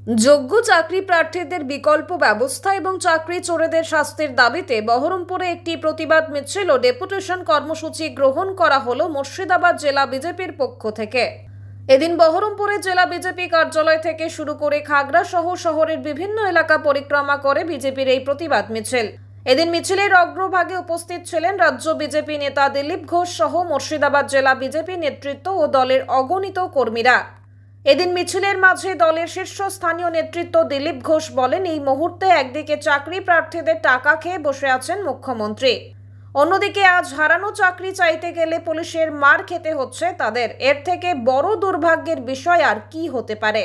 যোগ্য চাকরি প্রার্থীদের বিকল্প ব্যবস্থা এবং চাকরি চোরেদের শাস্তির দাবিতে বহরমপুরে একটি প্রতিবাদ মিছিল ও ডেপুটেশন কর্মসূচি গ্রহণ করা হলো মুর্শিদাবাদ জেলা বিজেপির পক্ষ থেকে। এদিন বহরমপুরে জেলা বিজেপি কার্যালয় থেকে শুরু করে খাগড়া সহ শহরের বিভিন্ন এলাকা পরিক্রমা করে বিজেপির এই প্রতিবাদ মিছিল। এদিন মিছিলের অগ্রভাগে উপস্থিত ছিলেন রাজ্য বিজেপি নেতা দিলীপ ঘোষ সহ মুর্শিদাবাদ জেলা বিজেপি নেতৃত্ব ও দলের অগণিত কর্মীরা। এদিন মিছিলের মাঝে দলের শীর্ষস্থানীয় নেতৃত্ব দিলীপ ঘোষ বলেন, এই মুহূর্তে একদিকে চাকরি প্রার্থীদের টাকা খেয়ে বসে আছেন মুখ্যমন্ত্রী, অন্যদিকে আজ হারানো চাকরি চাইতে গেলে পুলিশের মার খেতে হচ্ছে তাদের। এর থেকে বড় দুর্ভাগ্যের বিষয় আর কি হতে পারে?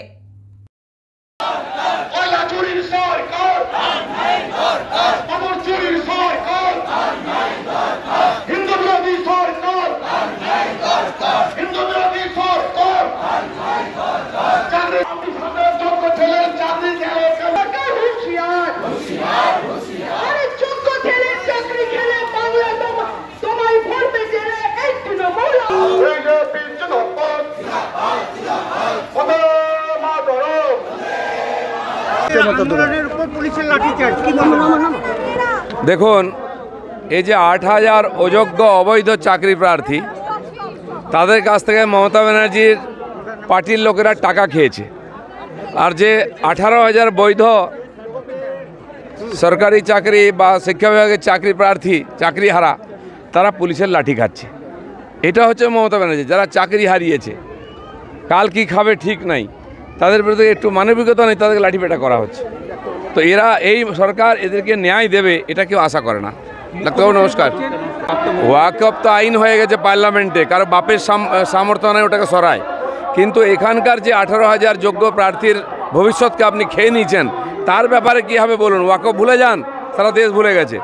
দেখুন, এই যে ৮,০০০ অযোগ্য অবৈধ চাকরি প্রার্থী, তাদের কাছ থেকে মমতা ব্যানার্জির পার্টির লোকেরা টাকা খেয়েছে। আর যে ১৮,০০০ বৈধ সরকারি চাকরি বা শিক্ষা বিভাগের চাকরি প্রার্থী, চাকরি হারা, তারা পুলিশের লাঠি খাচ্ছে। এটা হচ্ছে মমতা ব্যানার্জি, যারা চাকরি হারিয়েছে, কাল কি খাবে ঠিক নাই, তাদের বিরুদ্ধে একটু মানবিকতা নেই, তাদেরকে লাঠিপেটা করা হচ্ছে। তো এরা, এই সরকার এদেরকে ন্যায় দেবে এটা কেউ আশা করে না। ডাক্তারবাবু নমস্কার। ওয়াকফ তো আইন হয়ে গেছে পার্লামেন্টে, কারো বাপের সামর্থ্য নেই ওটাকে সরায়, কিন্তু এখানকার যে ১৮,০০০ যোগ্য প্রার্থীর ভবিষ্যৎকে আপনি খেয়ে নিয়েছেন, তার ব্যাপারে কী হবে বলুন? ওয়াকফ ভুলে যান, সারা দেশ ভুলে গেছে।